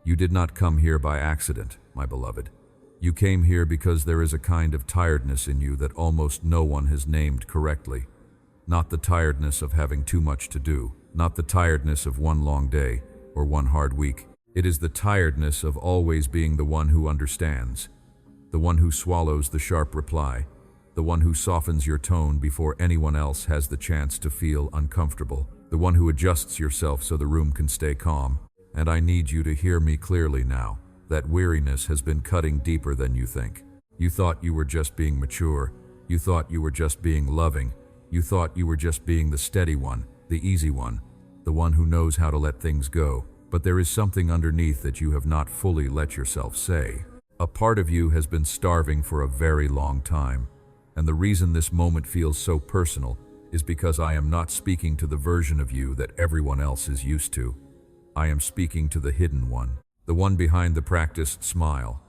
You did not come here by accident, my beloved. You came here because there is a kind of tiredness in you that almost no one has named correctly. Not the tiredness of having too much to do, not the tiredness of one long day or one hard week. It is the tiredness of always being the one who understands, the one who swallows the sharp reply, the one who softens your tone before anyone else has the chance to feel uncomfortable, the one who adjusts yourself so the room can stay calm. And I need you to hear me clearly now. That weariness has been cutting deeper than you think. You thought you were just being mature. You thought you were just being loving. You thought you were just being the steady one, the easy one, the one who knows how to let things go. But there is something underneath that you have not fully let yourself say. A part of you has been starving for a very long time. And the reason this moment feels so personal is because I am not speaking to the version of you that everyone else is used to. I am speaking to the hidden one, the one behind the practiced smile,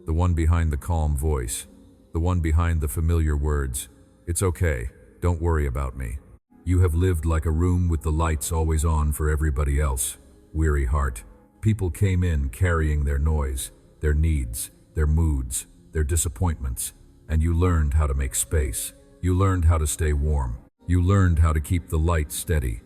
the one behind the calm voice, the one behind the familiar words. It's okay, don't worry about me. You have lived like a room with the lights always on for everybody else. Weary heart. People came in carrying their noise, their needs, their moods, their disappointments, and you learned how to make space. You learned how to stay warm. You learned how to keep the light steady.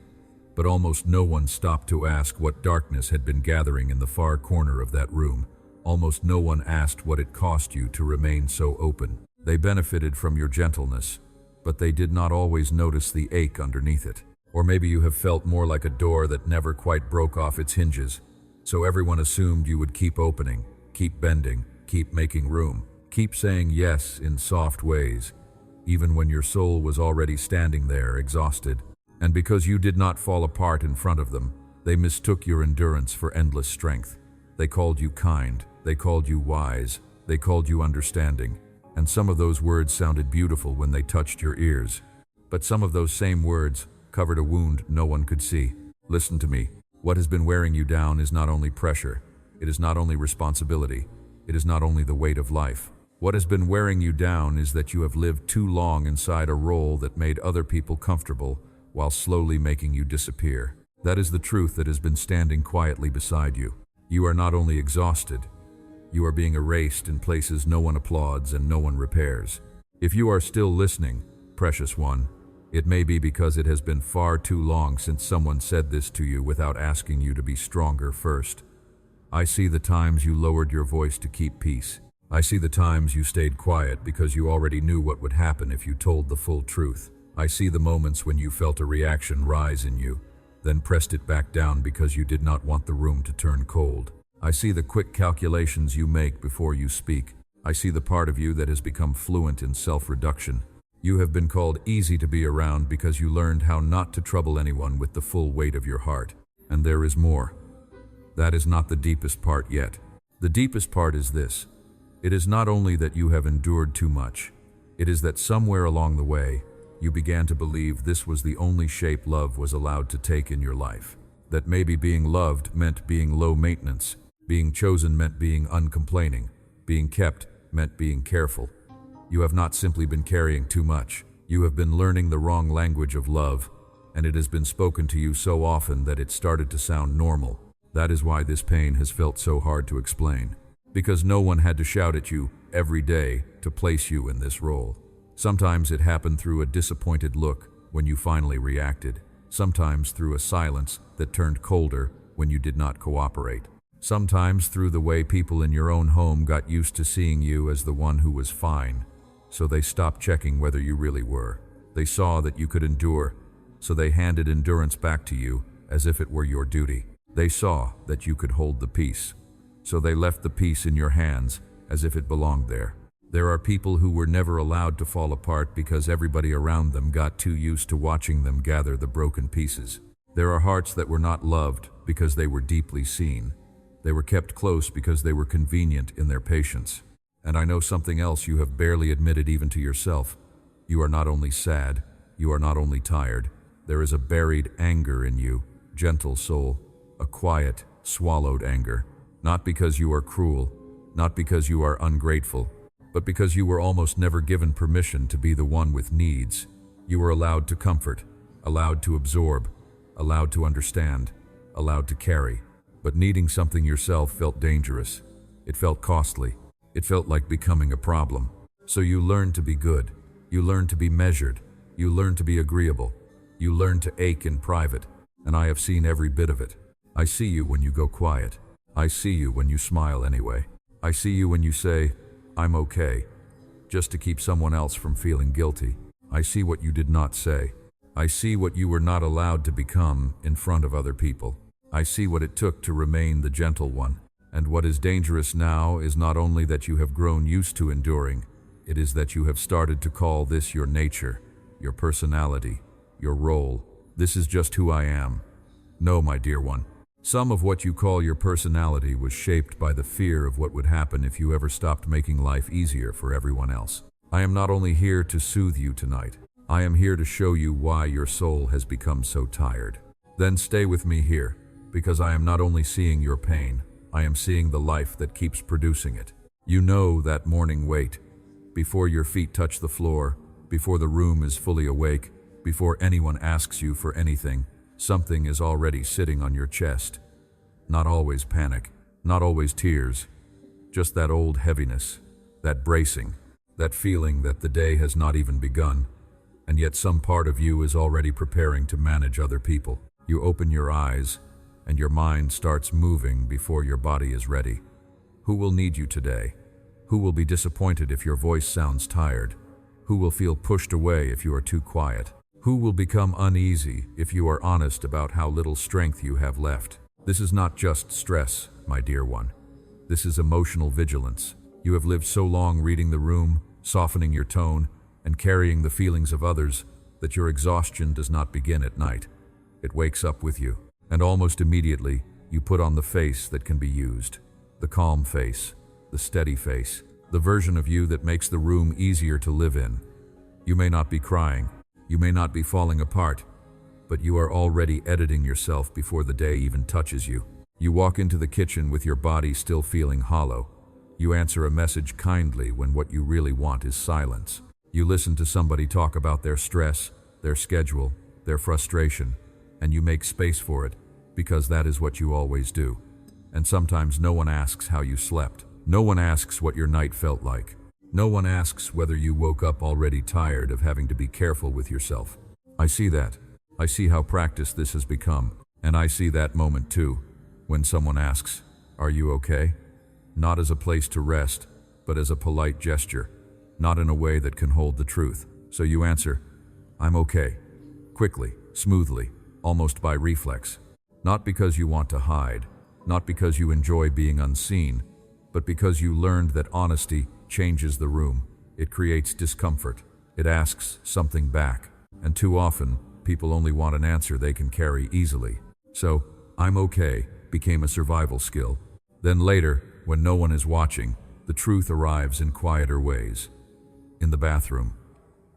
But almost no one stopped to ask what darkness had been gathering in the far corner of that room. Almost no one asked what it cost you to remain so open. They benefited from your gentleness, but they did not always notice the ache underneath it. Or maybe you have felt more like a door that never quite broke off its hinges, so everyone assumed you would keep opening, keep bending, keep making room, keep saying yes in soft ways, even when your soul was already standing there, exhausted. And because you did not fall apart in front of them, they mistook your endurance for endless strength. They called you kind, they called you wise, they called you understanding, and some of those words sounded beautiful when they touched your ears. But some of those same words covered a wound no one could see. Listen to me. What has been wearing you down is not only pressure, it is not only responsibility, it is not only the weight of life. What has been wearing you down is that you have lived too long inside a role that made other people comfortable while slowly making you disappear. That is the truth that has been standing quietly beside you. You are not only exhausted, you are being erased in places no one applauds and no one repairs. If you are still listening, precious one, it may be because it has been far too long since someone said this to you without asking you to be stronger first. I see the times you lowered your voice to keep peace. I see the times you stayed quiet because you already knew what would happen if you told the full truth. I see the moments when you felt a reaction rise in you, then pressed it back down because you did not want the room to turn cold. I see the quick calculations you make before you speak. I see the part of you that has become fluent in self-reduction. You have been called easy to be around because you learned how not to trouble anyone with the full weight of your heart. And there is more. That is not the deepest part yet. The deepest part is this. It is not only that you have endured too much, it is that somewhere along the way, you began to believe this was the only shape love was allowed to take in your life. That maybe being loved meant being low maintenance, being chosen meant being uncomplaining, being kept meant being careful. You have not simply been carrying too much. You have been learning the wrong language of love, and it has been spoken to you so often that it started to sound normal. That is why this pain has felt so hard to explain. Because no one had to shout at you every day to place you in this role. Sometimes it happened through a disappointed look when you finally reacted. Sometimes through a silence that turned colder when you did not cooperate. Sometimes through the way people in your own home got used to seeing you as the one who was fine, so they stopped checking whether you really were. They saw that you could endure, so they handed endurance back to you as if it were your duty. They saw that you could hold the peace, so they left the peace in your hands as if it belonged there. There are people who were never allowed to fall apart because everybody around them got too used to watching them gather the broken pieces. There are hearts that were not loved because they were deeply seen. They were kept close because they were convenient in their patience. And I know something else you have barely admitted even to yourself. You are not only sad, you are not only tired. There is a buried anger in you, gentle soul, a quiet, swallowed anger. Not because you are cruel, not because you are ungrateful, but because you were almost never given permission to be the one with needs. You were allowed to comfort, allowed to absorb, allowed to understand, allowed to carry. But needing something yourself felt dangerous. It felt costly. It felt like becoming a problem. So you learned to be good. You learned to be measured. You learned to be agreeable. You learned to ache in private. And I have seen every bit of it. I see you when you go quiet. I see you when you smile anyway. I see you when you say, "I'm okay," just to keep someone else from feeling guilty. I see what you did not say. I see what you were not allowed to become in front of other people. I see what it took to remain the gentle one. And what is dangerous now is not only that you have grown used to enduring, it is that you have started to call this your nature, your personality, your role. This is just who I am. No, my dear one. Some of what you call your personality was shaped by the fear of what would happen if you ever stopped making life easier for everyone else. I am not only here to soothe you tonight, I am here to show you why your soul has become so tired. Then stay with me here, because I am not only seeing your pain, I am seeing the life that keeps producing it. You know that morning wait, before your feet touch the floor, before the room is fully awake, before anyone asks you for anything, something is already sitting on your chest. Not always panic, not always tears, just that old heaviness, that bracing, that feeling that the day has not even begun, and yet some part of you is already preparing to manage other people. You open your eyes, and your mind starts moving before your body is ready. Who will need you today? Who will be disappointed if your voice sounds tired? Who will feel pushed away if you are too quiet? Who will become uneasy if you are honest about how little strength you have left? This is not just stress, my dear one. This is emotional vigilance. You have lived so long reading the room, softening your tone, and carrying the feelings of others that your exhaustion does not begin at night. It wakes up with you, and almost immediately you put on the face that can be used. The calm face, the steady face, the version of you that makes the room easier to live in. You may not be crying. You may not be falling apart, but you are already editing yourself before the day even touches you. You walk into the kitchen with your body still feeling hollow. You answer a message kindly when what you really want is silence. You listen to somebody talk about their stress, their schedule, their frustration, and you make space for it because that is what you always do. And sometimes no one asks how you slept. No one asks what your night felt like. No one asks whether you woke up already tired of having to be careful with yourself. I see that. I see how practiced this has become. And I see that moment too, when someone asks, "Are you okay?" Not as a place to rest, but as a polite gesture, not in a way that can hold the truth. So you answer, "I'm okay," quickly, smoothly, almost by reflex. Not because you want to hide, not because you enjoy being unseen, but because you learned that honesty changes the room. It creates discomfort. It asks something back. And too often, people only want an answer they can carry easily. So, "I'm okay" became a survival skill. Then later, when no one is watching, the truth arrives in quieter ways. In the bathroom,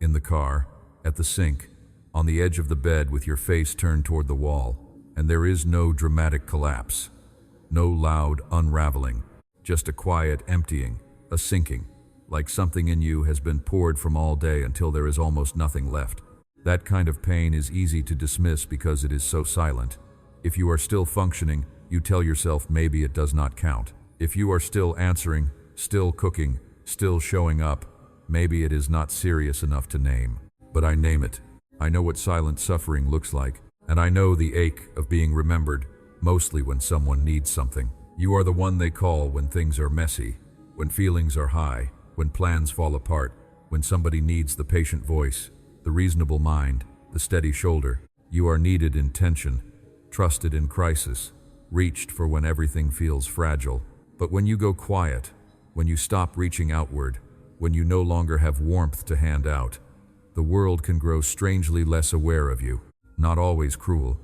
in the car, at the sink, on the edge of the bed with your face turned toward the wall. And there is no dramatic collapse, no loud unraveling, just a quiet emptying, a sinking, like something in you has been poured from all day until there is almost nothing left. That kind of pain is easy to dismiss because it is so silent. If you are still functioning, you tell yourself maybe it does not count. If you are still answering, still cooking, still showing up, maybe it is not serious enough to name. But I name it. I know what silent suffering looks like, and I know the ache of being remembered, mostly when someone needs something. You are the one they call when things are messy, when feelings are high, when plans fall apart, when somebody needs the patient voice, the reasonable mind, the steady shoulder. You are needed in tension, trusted in crisis, reached for when everything feels fragile. But when you go quiet, when you stop reaching outward, when you no longer have warmth to hand out, the world can grow strangely less aware of you. Not always cruel,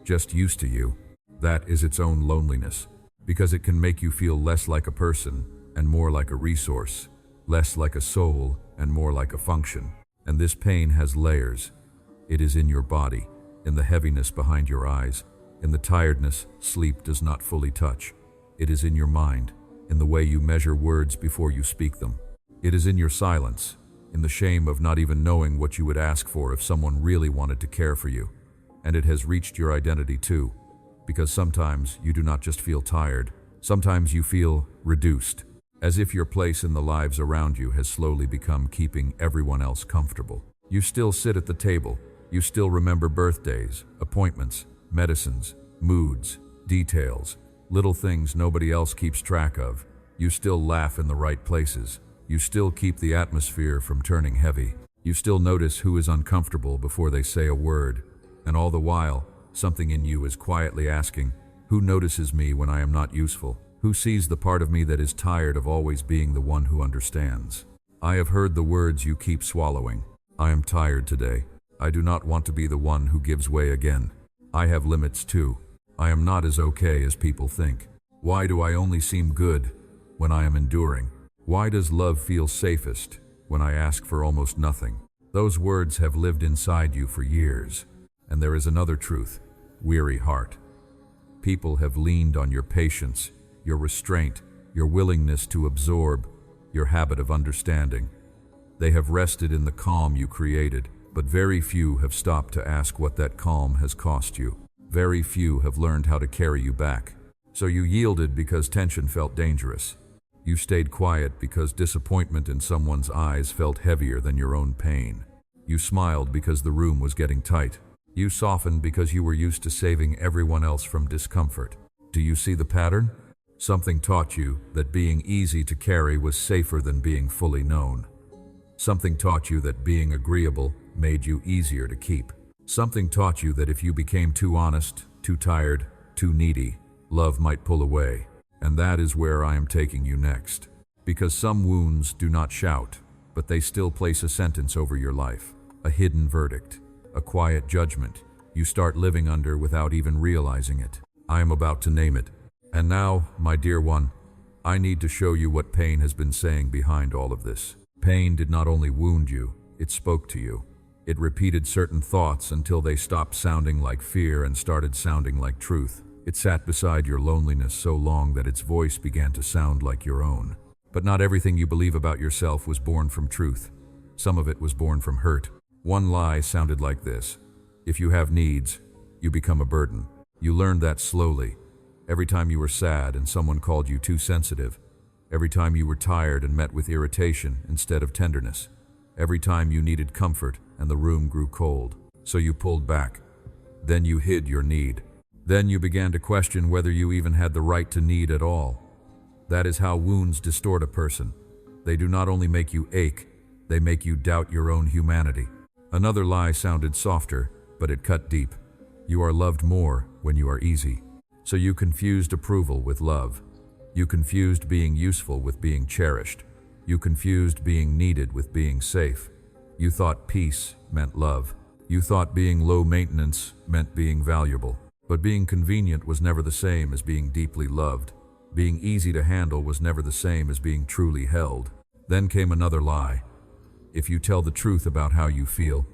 just used to you. That is its own loneliness, because it can make you feel less like a person and more like a resource, less like a soul and more like a function. And this pain has layers. It is in your body, in the heaviness behind your eyes, in the tiredness sleep does not fully touch. It is in your mind, in the way you measure words before you speak them. It is in your silence, in the shame of not even knowing what you would ask for if someone really wanted to care for you. And it has reached your identity too, because sometimes you do not just feel tired, sometimes you feel reduced, as if your place in the lives around you has slowly become keeping everyone else comfortable. You still sit at the table, you still remember birthdays, appointments, medicines, moods, details, little things nobody else keeps track of. You still laugh in the right places. You still keep the atmosphere from turning heavy. You still notice who is uncomfortable before they say a word. And all the while, something in you is quietly asking, who notices me when I am not useful? Who sees the part of me that is tired of always being the one who understands? I have heard the words you keep swallowing. I am tired today. I do not want to be the one who gives way again. I have limits too. I am not as okay as people think. Why do I only seem good when I am enduring? Why does love feel safest when I ask for almost nothing? Those words have lived inside you for years. And there is another truth, weary heart. People have leaned on your patience, your restraint, your willingness to absorb, your habit of understanding. They have rested in the calm you created, but very few have stopped to ask what that calm has cost you. Very few have learned how to carry you back. So you yielded because tension felt dangerous. You stayed quiet because disappointment in someone's eyes felt heavier than your own pain. You smiled because the room was getting tight. You softened because you were used to saving everyone else from discomfort. Do you see the pattern? Something taught you that being easy to carry was safer than being fully known. Something taught you that being agreeable made you easier to keep. Something taught you that if you became too honest, too tired, too needy, love might pull away. And that is where I am taking you next. Because some wounds do not shout, but they still place a sentence over your life. A hidden verdict. A quiet judgment you start living under without even realizing it. I am about to name it. And now, my dear one, I need to show you what pain has been saying behind all of this. Pain did not only wound you, it spoke to you. It repeated certain thoughts until they stopped sounding like fear and started sounding like truth. It sat beside your loneliness so long that its voice began to sound like your own. But not everything you believe about yourself was born from truth. Some of it was born from hurt. One lie sounded like this: if you have needs, you become a burden. You learned that slowly. Every time you were sad and someone called you too sensitive. Every time you were tired and met with irritation instead of tenderness. Every time you needed comfort and the room grew cold. So you pulled back. Then you hid your need. Then you began to question whether you even had the right to need at all. That is how wounds distort a person. They do not only make you ache, they make you doubt your own humanity. Another lie sounded softer, but it cut deep. You are loved more when you are easy. So you confused approval with love. You confused being useful with being cherished. You confused being needed with being safe. You thought peace meant love. You thought being low maintenance meant being valuable. But being convenient was never the same as being deeply loved. Being easy to handle was never the same as being truly held. Then came another lie. If you tell the truth about how you feel,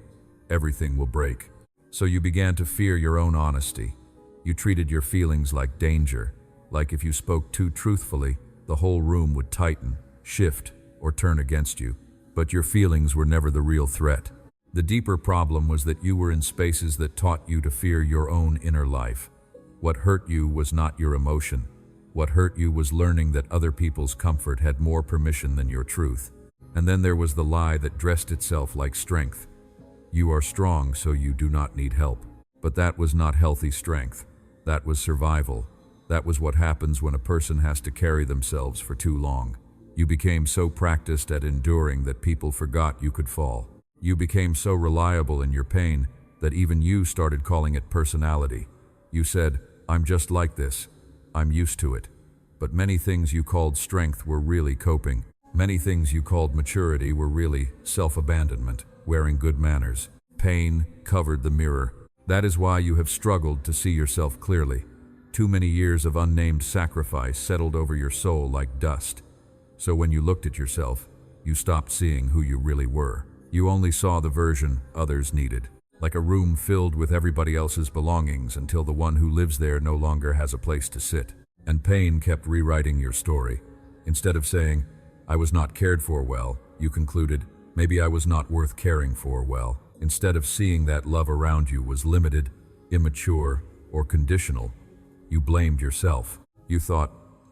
everything will break. So you began to fear your own honesty. You treated your feelings like danger, like if you spoke too truthfully, the whole room would tighten, shift, or turn against you. But your feelings were never the real threat. The deeper problem was that you were in spaces that taught you to fear your own inner life. What hurt you was not your emotion. What hurt you was learning that other people's comfort had more permission than your truth. And then there was the lie that dressed itself like strength. You are strong, so you do not need help. But that was not healthy strength. That was survival. That was what happens when a person has to carry themselves for too long. You became so practiced at enduring that people forgot you could fall. You became so reliable in your pain that even you started calling it personality. You said, "I'm just like this. I'm used to it." But many things you called strength were really coping. Many things you called maturity were really self-abandonment, wearing good manners. Pain covered the mirror. That is why you have struggled to see yourself clearly. Too many years of unnamed sacrifice settled over your soul like dust. So when you looked at yourself, you stopped seeing who you really were. You only saw the version others needed, like a room filled with everybody else's belongings until the one who lives there no longer has a place to sit. And pain kept rewriting your story. Instead of saying, "I was not cared for well," you concluded, "Maybe I was not worth caring for well." Instead of seeing that love around you was limited, immature, or conditional, You blamed yourself. You thought,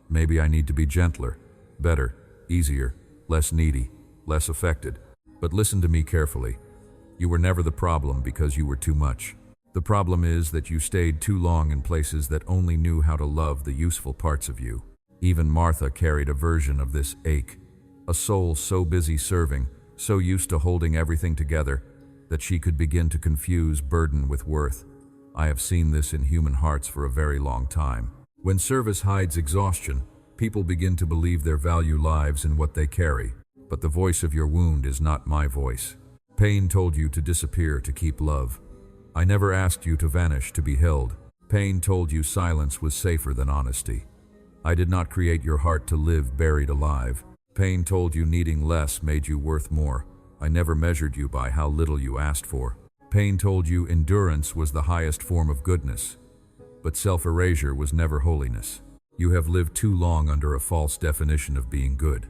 maybe I need to be gentler, better, easier, less needy, less affected. But listen to me carefully. You were never the problem because you were too much. The problem is that you stayed too long in places that only knew how to love the useful parts of you. Even Martha carried a version of this ache, a soul so busy serving, so used to holding everything together, that she could begin to confuse burden with worth. I have seen this in human hearts for a very long time. When service hides exhaustion, people begin to believe their value lies in what they carry. But the voice of your wound is not my voice. Pain told you to disappear to keep love. I never asked you to vanish to be held. Pain told you silence was safer than honesty. I did not create your heart to live buried alive. Pain told you needing less made you worth more. I never measured you by how little you asked for. Pain told you endurance was the highest form of goodness. But self-erasure was never holiness. You have lived too long under a false definition of being good.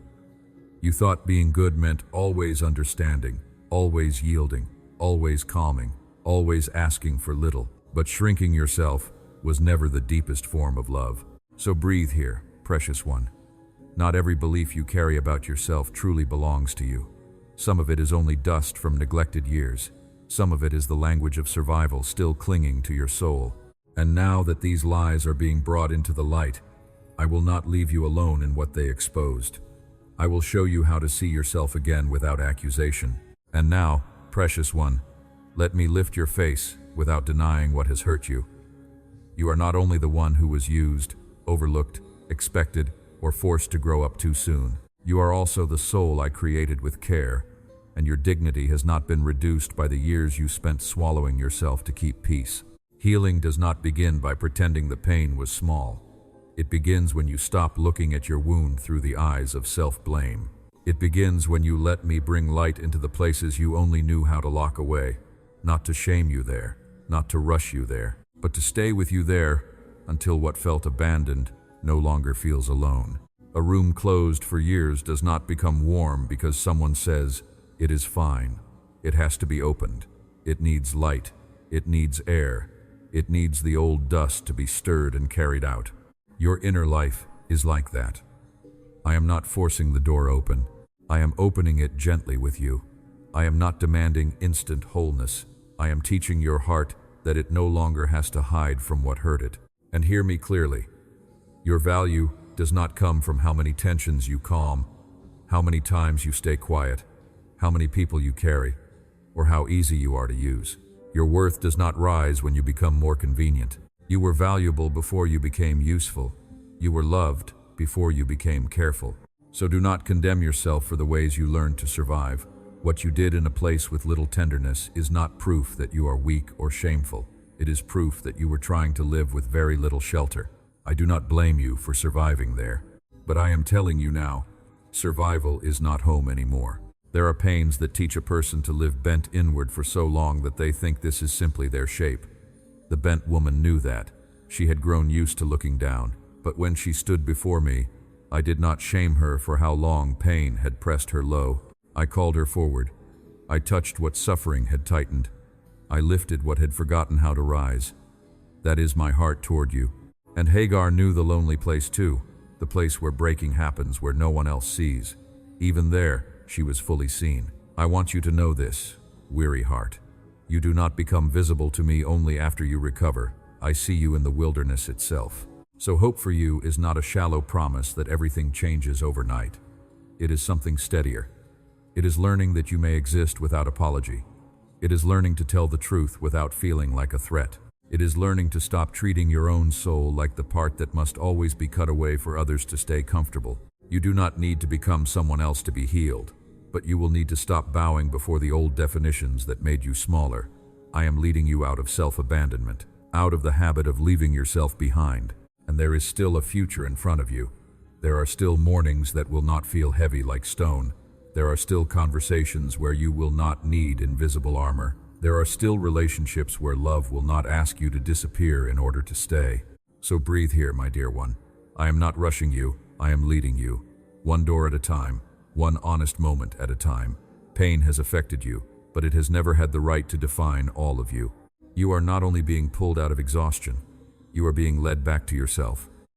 You thought being good meant always understanding, always yielding, always calming, always asking for little. But shrinking yourself was never the deepest form of love. So breathe here, precious one. Not every belief you carry about yourself truly belongs to you. Some of it is only dust from neglected years. Some of it is the language of survival still clinging to your soul. And now that these lies are being brought into the light, I will not leave you alone in what they exposed. I will show you how to see yourself again without accusation. And now, precious one, let me lift your face without denying what has hurt you. You are not only the one who was used, overlooked, expected, or forced to grow up too soon. You are also the soul I created with care, and your dignity has not been reduced by the years you spent swallowing yourself to keep peace. Healing does not begin by pretending the pain was small. It begins when you stop looking at your wound through the eyes of self-blame. It begins when you let me bring light into the places you only knew how to lock away, not to shame you there, not to rush you there, but to stay with you there until what felt abandoned no longer feels alone. A room closed for years does not become warm because someone says, "It is fine." It has to be opened. It needs light. It needs air. It needs the old dust to be stirred and carried out. Your inner life is like that. I am not forcing the door open. I am opening it gently with you. I am not demanding instant wholeness. I am teaching your heart that it no longer has to hide from what hurt it. And hear me clearly. Your value does not come from how many tensions you calm, how many times you stay quiet, how many people you carry, or how easy you are to use. Your worth does not rise when you become more convenient. You were valuable before you became useful. You were loved before you became careful. So do not condemn yourself for the ways you learned to survive. What you did in a place with little tenderness is not proof that you are weak or shameful. It is proof that you were trying to live with very little shelter. I do not blame you for surviving there. But I am telling you now, survival is not home anymore. There are pains that teach a person to live bent inward for so long that they think this is simply their shape. The bent woman knew that. She had grown used to looking down. But when she stood before me, I did not shame her for how long pain had pressed her low. I called her forward. I touched what suffering had tightened. I lifted what had forgotten how to rise. That is my heart toward you. And Hagar knew the lonely place too, the place where breaking happens where no one else sees. Even there, she was fully seen. I want you to know this, weary heart. You do not become visible to me only after you recover. I see you in the wilderness itself. So hope for you is not a shallow promise that everything changes overnight. It is something steadier. It is learning that you may exist without apology. It is learning to tell the truth without feeling like a threat. It is learning to stop treating your own soul like the part that must always be cut away for others to stay comfortable. You do not need to become someone else to be healed, but you will need to stop bowing before the old definitions that made you smaller. I am leading you out of self-abandonment, out of the habit of leaving yourself behind, and there is still a future in front of you. There are still mornings that will not feel heavy like stone. There are still conversations where you will not need invisible armor. There are still relationships where love will not ask you to disappear in order to stay. So breathe here, my dear one. I am not rushing you, I am leading you. One door at a time, one honest moment at a time. Pain has affected you, but it has never had the right to define all of you. You are not only being pulled out of exhaustion, You are being led back to yourself.